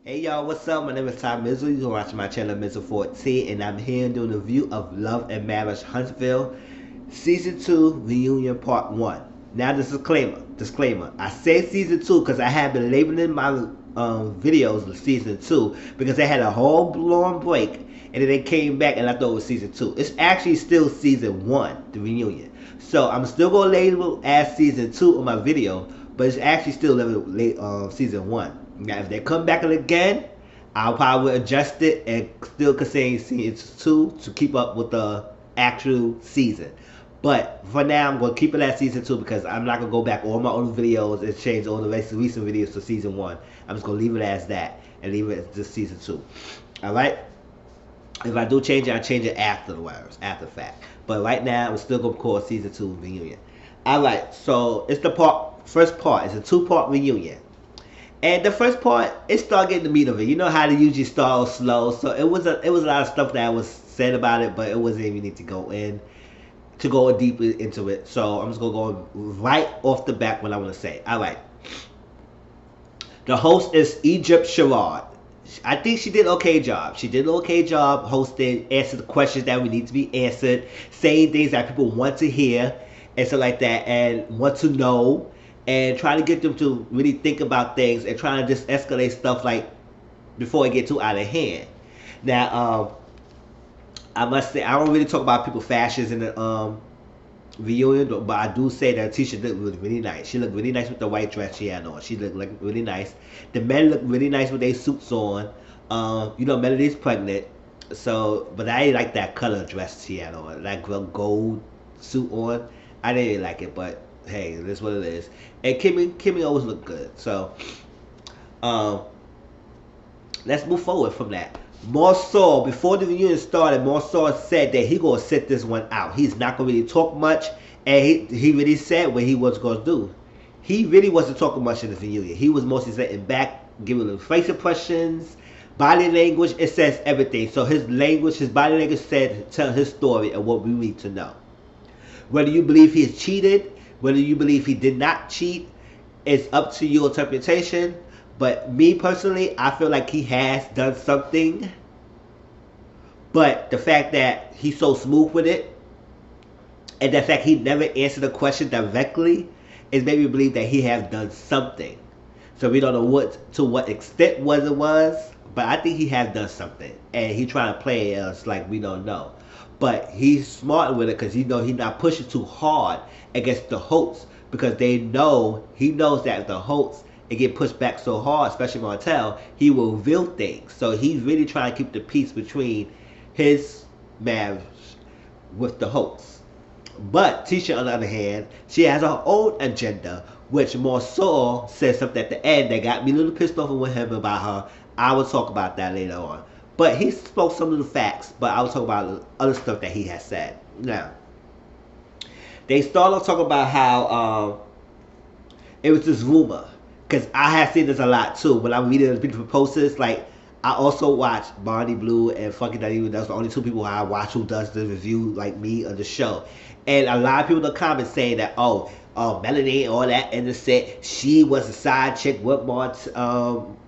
Hey y'all, what's up? My name is Mizzle. You're watching my channel Mizzle 14, and I'm here doing a review of Love and Marriage Huntsville Season 2 Reunion Part 1. Now, disclaimer. I say Season 2 because I have been labeling my videos of Season 2 because they had a whole blown break, and then they came back and I thought it was Season 2. It's actually still Season 1, the reunion. So I'm still going to label as Season 2 on my video, but it's actually still labeled Season 1. Now, if they come back again, I'll probably adjust it and still consider season 2 to keep up with the actual season. But for now, I'm going to keep it at season 2 because I'm not going to go back all my old videos and change all the recent videos to season 1. I'm just going to leave it as that and leave it as just season 2. Alright? If I do change it, I change it afterwards, after the fact. But right now, I'm still going to call it season 2 reunion. Alright, so it's the first part. It's a 2-part reunion. And the first part, it started getting the meat of it. You know how they usually start slow, so it was a lot of stuff that was said about it, but it wasn't even need to go deeper into it. So I'm just gonna go right off the back what I want to say. All right, the host is Egypt Sherrod. I think she did an okay job. She did an okay job hosting, answering the questions that we need to be answered, saying things that people want to hear, and stuff like that, and want to know, and trying to get them to really think about things and trying to just escalate stuff like before it get too out of hand. Now, I must say I don't really talk about people fashions in the reunion, but I do say that Tisha looked really nice. She looked really nice with the white dress she had on. She looked like really nice. The men looked really nice with their suits on. You know, Melody's pregnant, so but I didn't like that color dress she had on, that gold suit on. I didn't really like it, but hey, that's what it is. And Kimmy always looked good. So, let's move forward from that. Marcel, before the reunion started, Marcel said that he gonna sit this one out. He's not gonna really talk much, and he really said what he was gonna do. He really wasn't talking much in the reunion. He was mostly sitting back, giving them face impressions, body language. It says everything. So his body language said tell his story and what we need to know. Whether you believe he cheated, whether you believe he did not cheat, it's up to your interpretation. But me personally, I feel like he has done something. But the fact that he's so smooth with it, and the fact he never answered the question directly, is made me believe that he has done something. So we don't know to what extent it was, but I think he has done something, and he trying to play us like we don't know. But he's smart with it because he's not pushing too hard against the hosts because he knows that the hosts it get pushed back so hard, especially Martell, he will reveal things. So he's really trying to keep the peace between his marriage with the hosts. But Tisha, on the other hand, she has her own agenda, which Marceau said something at the end that got me a little pissed off with him about her. I will talk about that later on. But he spoke some of the facts, but I will talk about other stuff that he has said. Now, they started off talking about how it was this rumor. Because I have seen this a lot too. When I'm reading the people posters, like I also watch Barney Blue and Funky Daddy. That's the only 2 people I watch who does the review like me of the show. And a lot of people in the comments saying that Melanie and all that innocent. She was a side chick with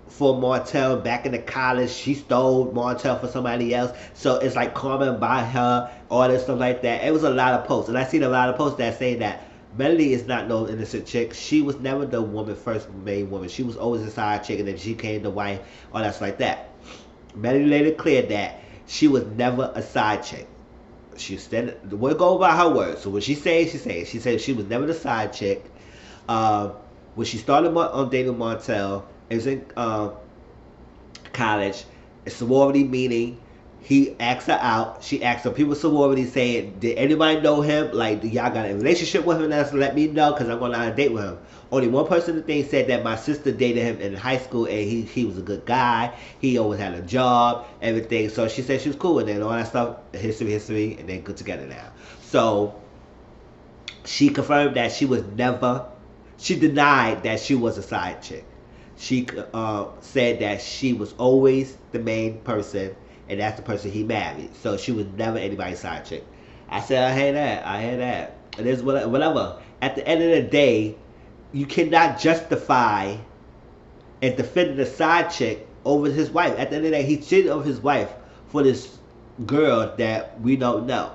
for Martell back in the college. She stole Martell for somebody else. So it's like Carmen by her, all this stuff like that. It was a lot of posts, and I seen a lot of posts that say that Melody is not no innocent chick. She was never the first main woman. She was always a side chick, and then she came the wife, all that's like that. Melody later cleared that she was never a side chick. She said, we'll go by her words. So what she said, she said she was never the side chick. When she started on dating Martell, it was in college, a sorority meeting. He asked her out. She asked some people sorority saying, did anybody know him? Like, do y'all got a relationship with him? That's let me know because I'm going on a date with him. Only one person in the thing said that my sister dated him in high school and he was a good guy. He always had a job, everything. So she said she was cool and then all that stuff, history, and they're good together now. So she confirmed that she denied that she was a side chick. She said that she was always the main person and that's the person he married. So she was never anybody's side chick. I said, I hear that. And it's whatever. At the end of the day, you cannot justify and defend the side chick over his wife. At the end of the day, he cheated on his wife for this girl that we don't know.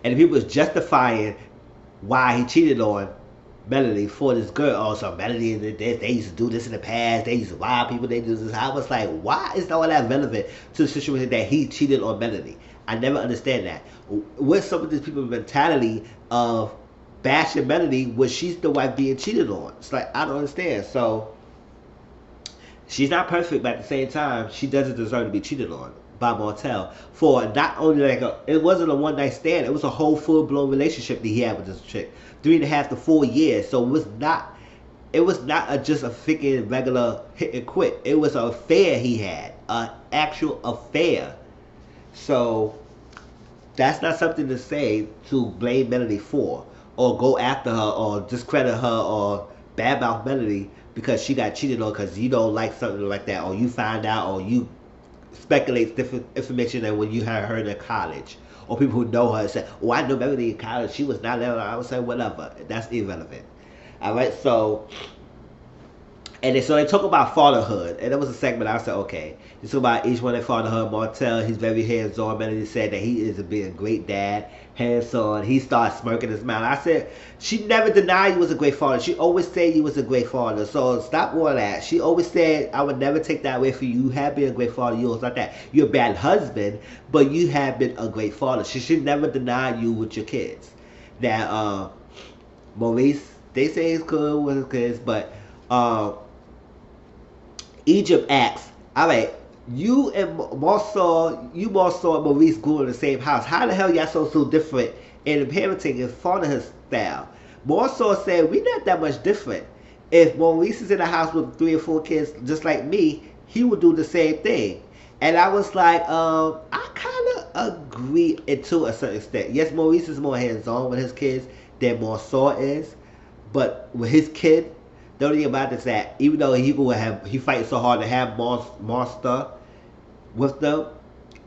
And the people was justifying why he cheated on Melody for this girl. Also, Melody, they used to do this in the past. They used to rob people. They do this. I was like, why is all that relevant to the situation that he cheated on Melody? I never understand that. What's some of these people's mentality of bashing Melody when she's the wife being cheated on? It's like, I don't understand. So, she's not perfect, but at the same time, she doesn't deserve to be cheated on by Martell for not only it wasn't a one night stand, it was a whole full blown relationship that he had with this chick, 3.5 to 4 years. So it was not just a freaking regular hit and quit. It was an affair he had, an actual affair. So that's not something to say to blame Melody for, or go after her, or discredit her, or badmouth Melody because she got cheated on because you don't like something like that, or you find out, or you speculate different information than when you had her in college, or people who know her and say, "Oh, I know Melody in college. She was not there." I would say whatever. That's irrelevant. All right, so. And so they talk about fatherhood, and that was a segment I said, okay. They talk about each one of fatherhood. Martell, he's very hands-on. Melody said that he is being a great dad, hands-on. He started smirking his mouth. I said, she never denied you was a great father. She always said you was a great father. So stop all that. She always said, I would never take that away from you. You have been a great father. You was like that. You're a bad husband, but you have been a great father. She should never deny you with your kids. That Maurice, they say he's cool with his kids, but Egypt asks, all right, you and Marsaw and Maurice grew in the same house. How the hell y'all so different in the parenting and fatherhood style? Marsaw said, we not that much different. If Maurice is in a house with 3 or 4 kids, just like me, he would do the same thing. And I was like, I kind of agree to a certain extent. Yes, Maurice is more hands-on with his kids than Marsaw is, but with his kid, the only thing about it is that even though he fights so hard to have Monster with them,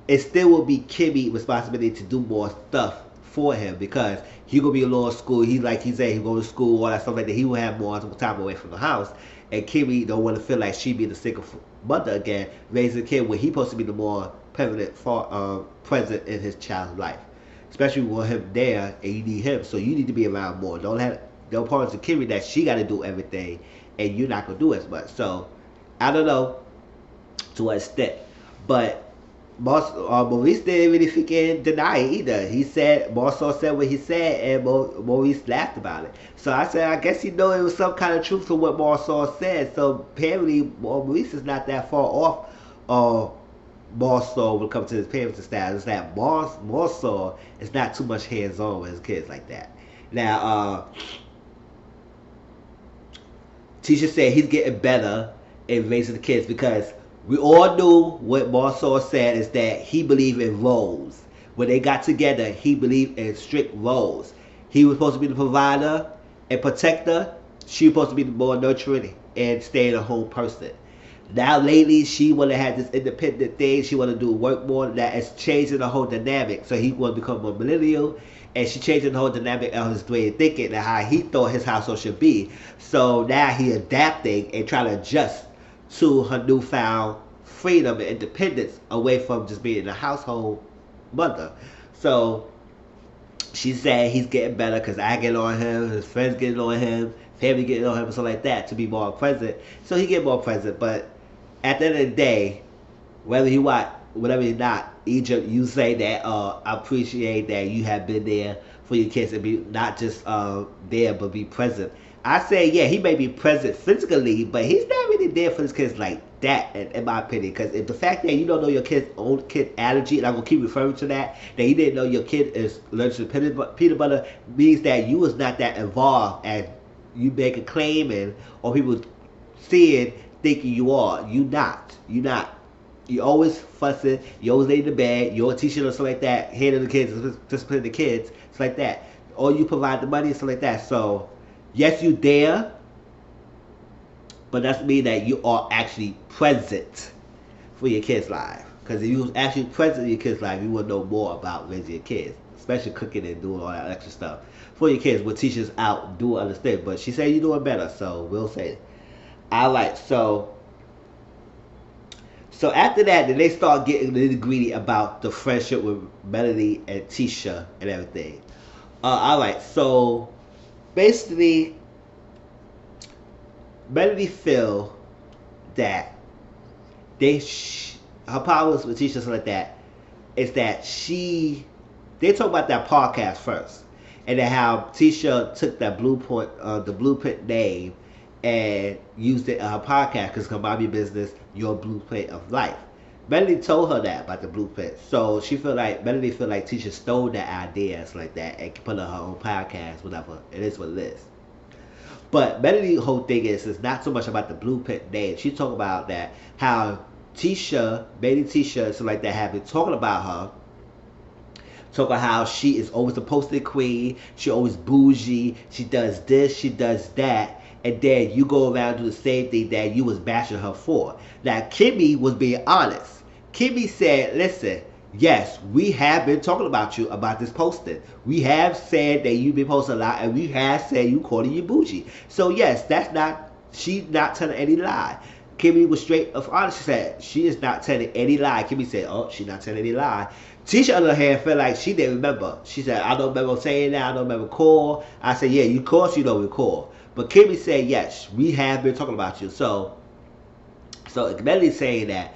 it still will be Kimmy's responsibility to do more stuff for him because he gonna be alone in school. He said he go to school, all that stuff like that. He will have more time away from the house, and Kimmy don't want to feel like she be the single mother again, raising a kid when he supposed to be the more present in his child's life, especially with him there and you need him, so you need to be around more. Don't promise to Kimmy that she got to do everything and you're not going to do as much. So, I don't know to what extent. But Maurice didn't really freaking deny it either. He said, Marsaw said what he said, and Maurice laughed about it. So I said, I guess it was some kind of truth to what Marsaw said. So apparently, Maurice is not that far off Marsaw when it comes to his parenting style. It's that Marsaw is not too much hands-on with his kids like that. Now, Tisha said he's getting better in raising the kids because we all knew what Marsaw said is that he believed in roles. When they got together, he believed in strict roles. He was supposed to be the provider and protector. She was supposed to be the more nurturing and stay-at-home person. Now lately, she want to have this independent thing. She want to do work more. That is changing the whole dynamic. So he want to become more millennial. And she changing the whole dynamic of his way of thinking and how he thought his household should be. So now he adapting and trying to adjust to her newfound freedom and independence away from just being a household mother. So she said he's getting better because I get on him, his friends getting on him, family getting on him, and stuff like that to be more present. So he get more present. But at the end of the day, whether you watch, whatever you're not, Egypt, you say that I appreciate that you have been there for your kids and be not just there but be present. I say, yeah, he may be present physically, but he's not really there for his kids like that, in my opinion. Because if the fact that you don't know your kid's own kid allergy, and I'm going to keep referring to that you didn't know your kid is allergic to peanut butter, means that you was not that involved as you make a claim and or people seeing thinking you are. You not. You always fussing, you always laying in the bed, you always teaching or something like that, handling the kids, disciplining the kids, it's like that. Or you provide the money and stuff like that. So, yes, you there, but that doesn't mean that you are actually present for your kids' life. Because if you was actually present in your kids' life, you would know more about raising your kids, especially cooking and doing all that extra stuff for your kids. With teachers out doing other things, but she said you're doing better, so we'll say. All right, so So after that, then they start getting nitty gritty about the friendship with Melody and Tisha and everything. All right, so basically, Melody feel that her problems with Tisha something like that is that they talk about that podcast first, and then how Tisha took that the blueprint name, and used it in her podcast because it's called Mommy Business, Your Blueprint of Life. Melody told her that about the blueprint, so Melody feel like Tisha stole that idea like that and put it on her own podcast, whatever. It is what it is. But Melody's whole thing is it's not so much about the blueprint name. She talk about that how Tisha, so like that, have been talking about her. Talk about how she is always a posted queen. She always bougie. She does this. She does that. And then you go around and do the same thing that you was bashing her for. Now Kimmy was being honest. Kimmy said, "Listen, yes, we have been talking about you about this posting. We have said that you've been posting a lot, and we have said you calling you bougie. So yes, she's not telling any lie." Kimmy was straight up honest. She said she is not telling any lie. Kimmy said, "Oh, she's not telling any lie." Tisha, on the other hand, felt like she didn't remember. She said, "I don't remember saying that. I don't remember call." I said, "Yeah, of course you don't recall." But Kimmy said, "Yes, we have been talking about you." So Melody's saying that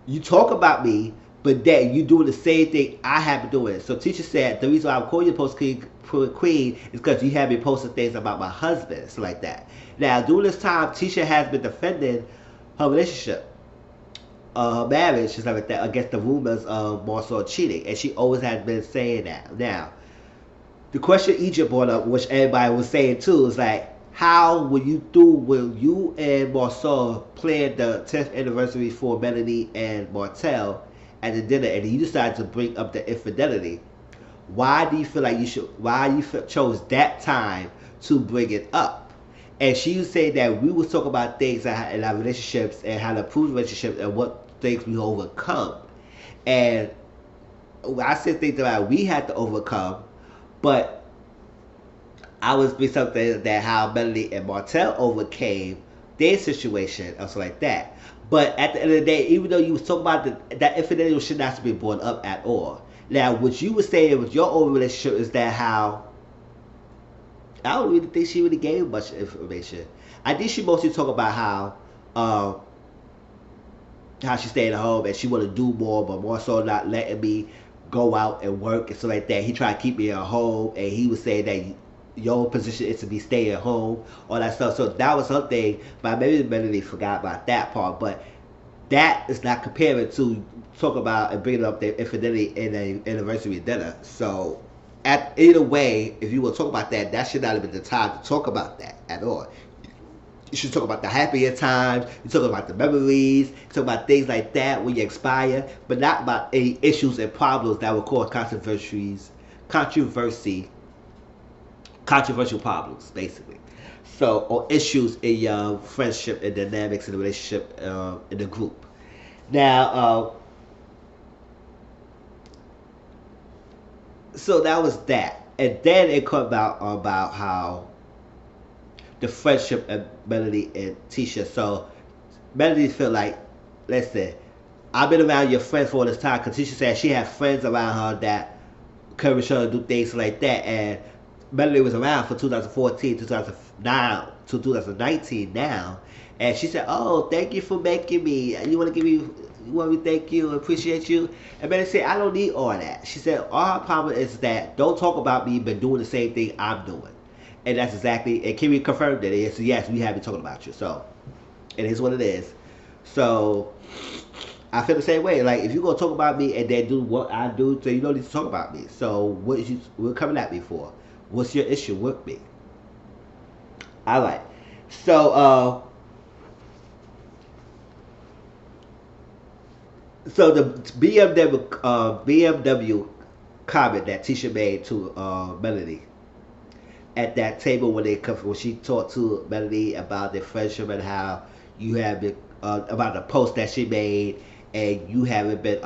you talk about me, but that you doing the same thing I have been doing. So Tisha said, "The reason why I'm calling you post queen is because you have been posting things about my husband," so like that. Now, during this time, Tisha has been defending her relationship, her marriage, and stuff like that, against the rumors of Marcel cheating, and she always has been saying that. Now, the question Egypt brought up, which everybody was saying too, is like, how will you and Marcel plan the 10th anniversary for Melody and Martell at the dinner, and you decided to bring up the infidelity? Why do you feel like chose that time to bring it up? And she would say that we would talk about things in our relationships and how to improve relationships and what things we overcome. And I said things that we had to overcome, but I was be something that how Melody and Martell overcame their situation or something like that. But at the end of the day, even though you was talking about that infidelity should not be brought up at all. Now, what you were saying with your own relationship is that how I don't really think she really gave much information. I think she mostly talked about how she stayed at home and she want to do more, but more so not letting me go out and work and stuff like that. He tried to keep me at home, and he was saying that your position is to be staying at home, all that stuff. So that was her thing, but maybe Melody forgot about that part. But that is not comparing to talk about and bringing up the infidelity in an anniversary dinner. So either way, if you will talk about that, that should not have been the time to talk about that at all. You should talk about the happier times. You talk about the memories. You talk about things like that when you expire, but not about any issues and problems that will cause controversial problems, basically. So, or issues in your friendship and dynamics in the relationship in the group. Now, so that was that, and then it came about how the friendship of Melody and Tisha. So Melody felt like, listen, I've been around your friends for all this time, because Tisha said she had friends around her that encouraged her to do things like that, and Melody was around for 2014, 2009 to 2019 now, and she said, "Oh, thank you for making me. You want me to thank you, appreciate you." And Melody said, "I don't need all that." She said, "All her problem is that don't talk about me, but doing the same thing I'm doing." And that's exactly, and Kimmy confirmed it. It's, yes, we have been talking about you. So it is what it is. So I feel the same way. Like, if you're going to talk about me and then do what I do, so you don't need to talk about me. So what are coming at me for? What's your issue with me? All right. So, so the BMW comment that Tisha made to Melody at that table when she talked to Melody about their friendship and how you have been about the post that she made, and you haven't been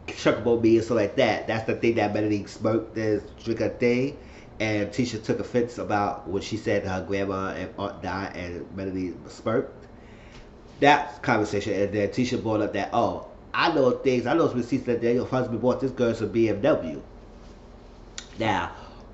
chuckable me and stuff like that. That's the thing that Melody smirked as drink a thing, and Tisha took offense about what she said her grandma and aunt died, and Melody smirked. that conversation, and then Tisha brought up that, oh, I know things, I know some receipts that your husband bought this girl some BMW. Now,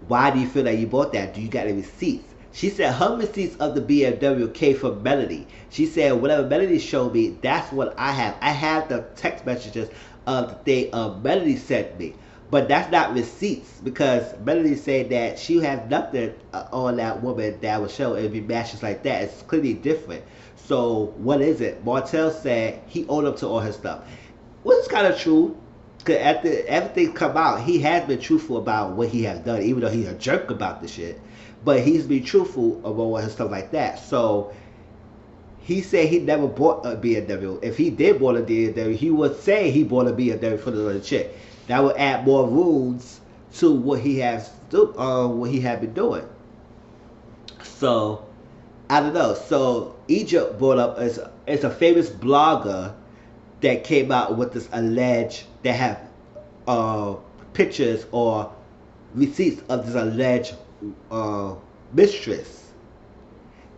why do you feel that you bought that? Do you got any receipts? She said her receipts of the BMW came from Melody. She said whatever Melody showed me, that's what I have. I have the text messages of the thing Melody sent me. But that's not receipts, because Melody said that she has nothing on that woman that would show it be matches like that. It's clearly different. So what is it? Martell said he owned up to all his stuff, which is kind of true. Cause after everything come out, he has been truthful about what he has done, even though he's a jerk about the shit. But he's been truthful about all his stuff like that. So he said he never bought a BMW. If he did bought a BMW, he would say he bought a BMW for the other chick. That would add more rules to what he has what he had been doing. So I don't know. So Egypt brought up it's a famous blogger that came out with this alleged that have pictures or receipts of this alleged mistress.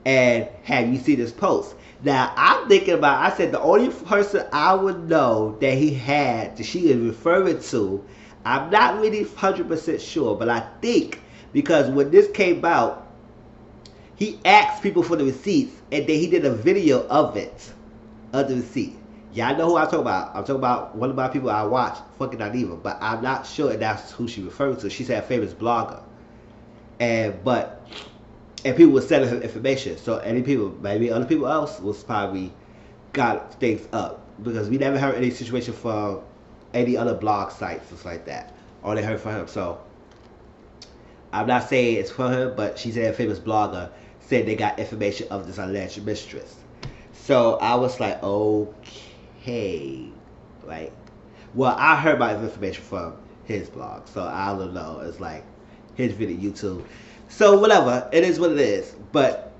And have you seen this post? Now I'm thinking about, I said the only person I would know that he had, that she is referring to, I'm not really 100% sure, but I think because when this came out, he asked people for the receipts and then he did a video of it, of the receipt. Y'all know who I'm talking about. I'm talking about one of my people I watch, fucking not even, but I'm not sure that's who she referred to. She said a famous blogger. And people were sending her information. So any people, maybe other people else was probably got things up. Because we never heard any situation from any other blog sites, just like that. Only heard from him. So I'm not saying it's for him, but she said a famous blogger said they got information of this alleged mistress. So I was like, okay, right? Well, I heard my information from his blog, so I don't know. It's like his video, YouTube. So whatever, it is what it is. But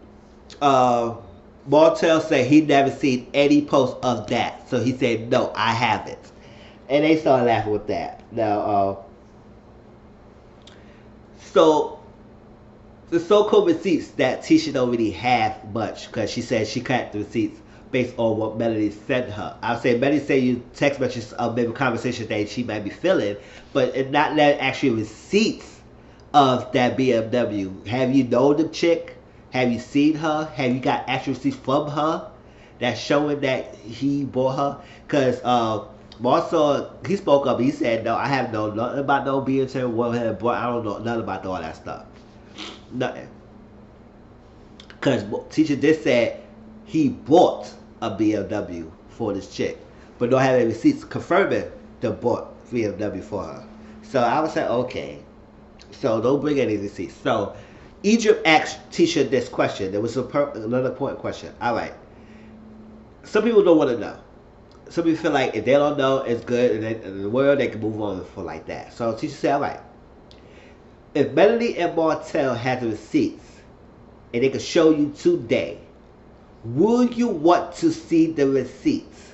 Martell said he never seen any post of that, so he said no, I haven't, and they started laughing with that. Now, so the so-called receipts that Tisha don't really have much, because she said she cut the receipts based on what Melody sent her. I would say Melody sent you text messages of maybe conversations that she might be feeling, but it not actually receipts of that BMW. Have you known the chick? Have you seen her? Have you got actual receipts from her that's showing that he bought her? Because Marcel, he spoke up. He said, no, I have no nothing about no BMW, what had bought. I don't know nothing about all that stuff. Nothing. Because teacher did say he bought a BMW for this chick, but don't have any receipts confirming the bought BMW for her. So I was like, okay. So don't bring any receipts. So Egypt asked Tisha this question. There was another important question. All right. Some people don't want to know. Some people feel like if they don't know, it's good, and in the world they can move on for like that. So Tisha said, all right. If Melody and Martell had the receipts and they could show you today, will you want to see the receipts?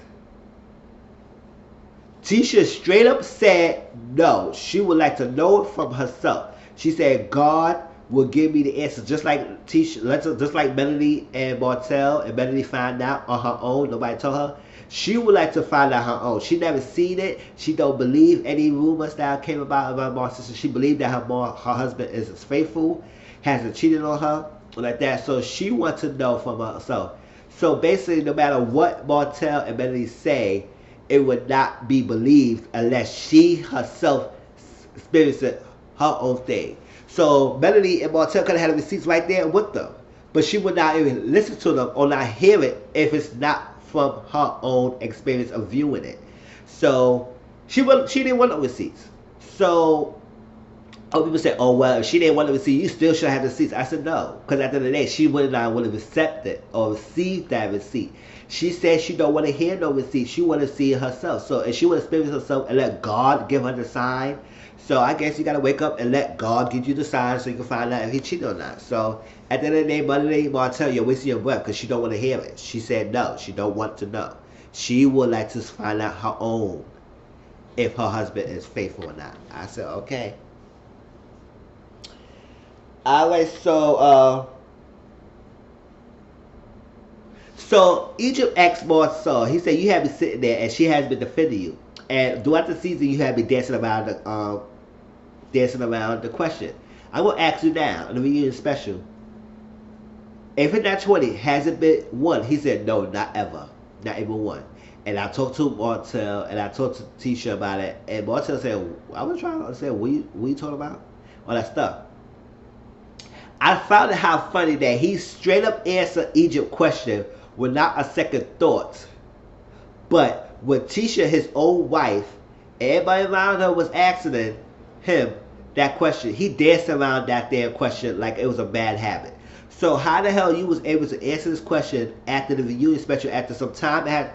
Tisha straight up said no. She would like to know it from herself. She said God will give me the answer. Just like Tisha, just like Melody and Martell, and Melody found out on her own. Nobody told her. She would like to find out her own. She never seen it. She don't believe any rumors that came about my sister. She believed that her husband is faithful, hasn't cheated on her, like that. So she wants to know from herself. So basically, no matter what Martell and Melody say, it would not be believed unless she herself experienced her own thing. So Melody and Martell could have had the receipts right there with them, but she would not even listen to them or not hear it if it's not from her own experience of viewing it. So she didn't want the receipts. So people say, oh well, if she didn't want the receipt, you still should have the receipts. I said no, because at the end of the day, she would not want to accept it or receive that receipt. She said she don't want to hear no receipt. She want to see it herself. So if she want to experience herself and let God give her the sign, so I guess you got to wake up and let God give you the sign so you can find out if he cheated or not. So at the end of the day, Melody Martell, you're wasting your breath because she don't want to hear it. She said no. She don't want to know. She would like to find out her own if her husband is faithful or not. I said, okay. Alright, so So Egypt asked Marcel, he said, you have been sitting there and she has been defending you. And throughout the season you have been dancing around the question. I will ask you now in the reunion special. If it's not 20, has it been one? He said, no, not ever. Not even one. And I talked to Martel and I talked to Tisha about it. And Martel said, I was trying to understand what you talking about? All that stuff. I found it how funny that he straight up answered Egypt question without a second thought. But when Tisha, his own wife, everybody around her was asking him that question, he danced around that damn question like it was a bad habit. So how the hell you was able to answer this question after the reunion special, after some time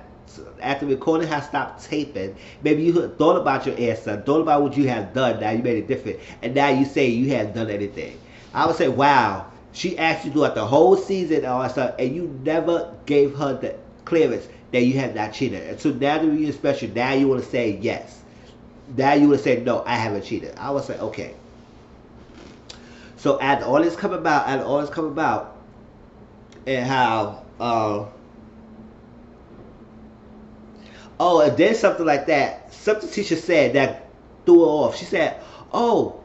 after recording had stopped taping? Maybe you thought about your answer, thought about what you have done, now you made it different, and now you say you haven't done anything. I would say, wow, she asked you throughout the whole season and all that stuff, and you never gave her the clearance that you have not cheated. And so now the reunion special, now you want to say yes. Now you would say, no, I haven't cheated. I would say, okay. So after all this come about, and how, and then something like that, something Tisha said that threw her off. She said, oh,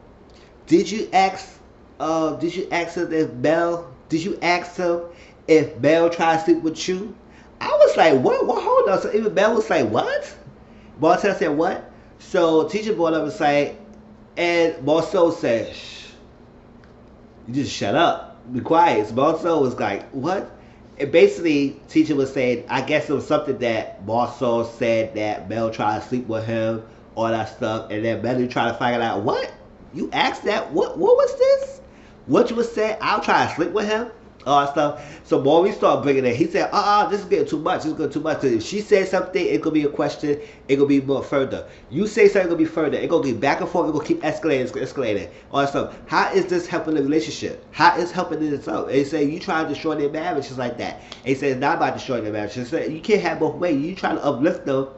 did you ask him if Mel tried to sleep with you? I was like, what? Hold on. So even Mel was like, what? Marcel said, what? So Tisha brought up and said, and Marcel said, shh, you just shut up, be quiet. So Marcel was like, what? And basically, Tisha was saying, I guess it was something that Marcel said that Mel tried to sleep with him, all that stuff, and then Mel tried to figure out, what? You asked that? What was this? What you was saying? I'll try to sleep with him? All that stuff. So Maurice started bringing it. He said, this is getting too much. This is getting too much. If she said something, it could be a question. It could be more further. You say something, it could be further. It could be back and forth. It could keep escalating. All that stuff. How is this helping the relationship? How is helping this up? They say, you trying to destroy their marriage just like that. They say, it's not about destroying their marriage. They say, you can't have both ways. You trying to uplift them,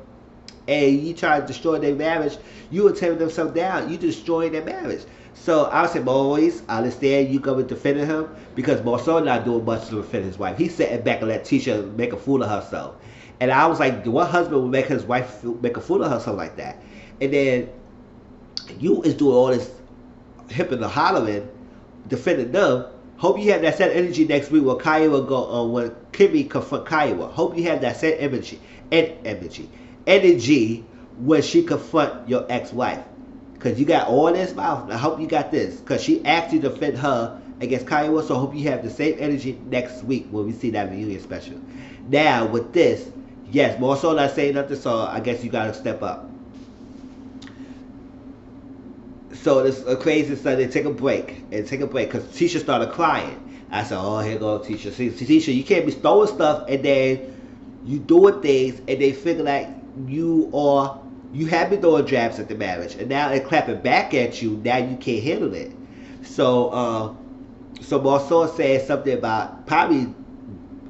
and you try to destroy their marriage. You are tearing themselves down. You destroying their marriage. So I would say, Maurice, I understand you coming defending him because Marcel not doing much to defend his wife. He's sitting back and let Tisha make a fool of herself. And I was like, what husband would make his wife make a fool of herself like that? And then you is doing all this hipping and hollering, defending them. Hope you have that same energy next week when Kaiwa go when Kimmy confront Kaiwa. Hope you have that same energy when she confront your ex-wife. Because you got all this mouth. I hope you got this. Because she asked you to defend her against Kaiwa. So I hope you have the same energy next week when we see that reunion special. Now, with this, yes, Marcel not saying nothing, so I guess you got to step up. So this crazy Sunday, take a break. Because Tisha started crying. I said, oh, here goes Tisha. See, Tisha, you can't be throwing stuff and then you doing things and they figure like you have been throwing jabs at the marriage, and now they're clapping back at you. Now you can't handle it. So Marcel said something about probably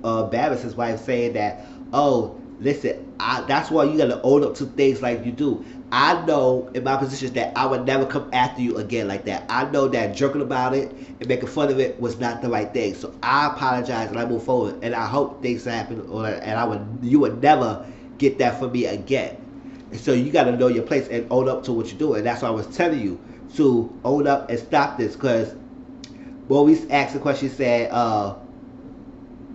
Barris, his wife, saying that, oh, listen, that's why you got to own up to things like you do. I know in my position that I would never come after you again like that. I know that joking about it and making fun of it was not the right thing. So I apologize and I move forward, and I hope things happen, and you would never get that from me again. So you got to know your place and own up to what you're doing. And that's why I was telling you to own up and stop this. Because Maurice asked the question, he said, I'm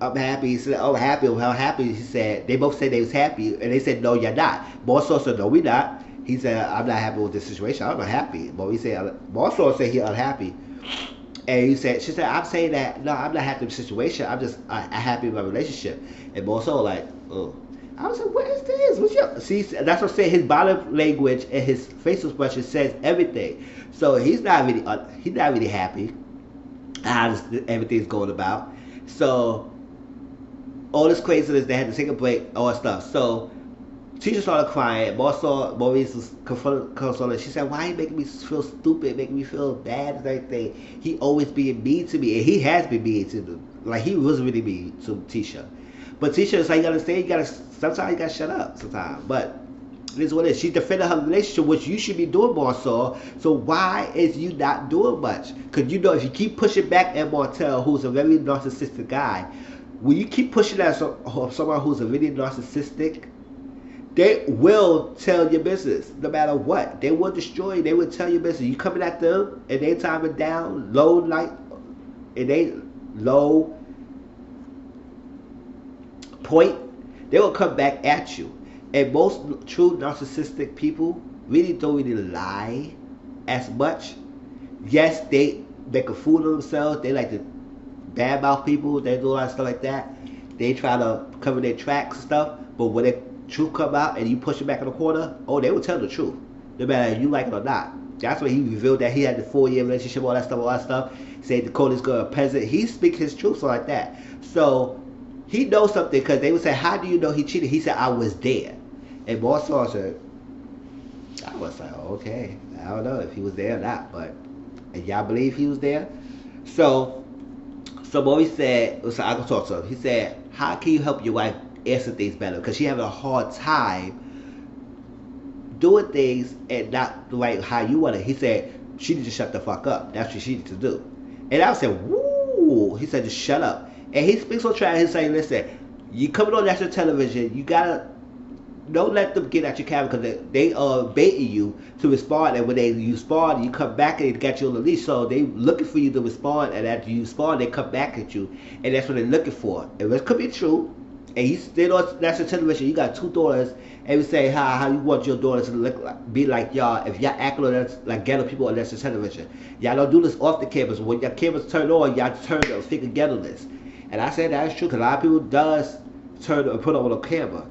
happy. He said, oh, happy. How happy? He said, they both said they was happy. And they said, no, you're not. Marcel said, no, we're not. He said, I'm not happy with this situation. I'm not happy. Marcel said he's unhappy. And she said, I'm saying that, no, I'm not happy with the situation. I'm just happy with my relationship. And Marcel like, oh. I was like, what is this? What's your... See, that's what I'm saying. His body language and his facial expression says everything. So he's not really happy how everything's going about. So all this craziness, they had to take a break, all that stuff. So Tisha started crying. Maurice was consoling. She said, why are you making me feel stupid, making me feel bad and everything? He always being mean to me, and he has been mean to me. Like, he was really mean to Tisha. But Tisha is like, you gotta say, sometimes you gotta shut up sometimes. But it is what it is. She defended her relationship, which you should be doing more so. So why is you not doing much? Because you know, if you keep pushing back at Martel, who's a very narcissistic guy, when you keep pushing at someone who's a really narcissistic, they will tell your business no matter what. They will destroy you. They will tell your business. You coming at them and they time it down low, like, and they low point, they will come back at you. And most true narcissistic people really don't really lie as much. Yes, they make a fool of themselves. They like to badmouth people. They do a lot of stuff like that. They try to cover their tracks and stuff. But when the truth come out and you push it back in the corner, oh, they will tell the truth, no matter if you like it or not. That's when he revealed that he had the 4-year relationship, all that stuff. He said Dakota's girl a peasant. He speak his truth, so like that. So he knows something, because they would say, how do you know he cheated? He said, I was there. And Marcel said, I was like, okay, I don't know if he was there or not, but and y'all believe he was there? So Maury said, so I can talk to him. He said, how can you help your wife answer things better? Because she having a hard time doing things and not the way how you want it. He said, she need to shut the fuck up. That's what she needs to do. And I said, woo. He said, just shut up. And he speaks on track. He's saying, listen, you coming on national television, you gotta, don't let them get at your camera, because they are baiting you to respond. And when you respond, you come back and they got you on the leash. So they looking for you to respond. And after you respond, they come back at you. And that's what they're looking for. And it could be true. And he's still on national television. You got 2 daughters. And we say how you want your daughters to look like, be like y'all. If y'all acting like ghetto people on national television, y'all don't do this off the cameras. When your cameras turn on, y'all turn the figure ghettoness. And I say that's true, because a lot of people does turn and put on a camera.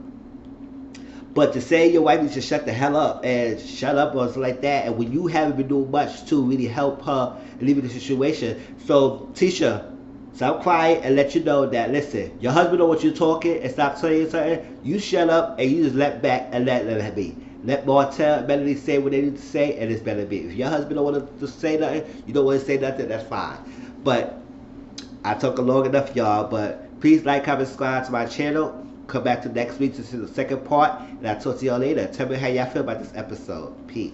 But to say your wife needs to shut the hell up and shut up or something like that, and when you haven't been doing much to really help her leave the situation. So Tisha, stop quiet and let you know that, listen, your husband know what you're talking and stop saying something. You shut up and you just let back and let it be. Let Martell, Melody say what they need to say, and it's better be. If your husband don't want to say nothing, you don't want to say nothing, that's fine. But I talked long enough, y'all. But please like, comment, subscribe to my channel. Come back to next week to see the second part, and I'll talk to y'all later. Tell me how y'all feel about this episode. Peace.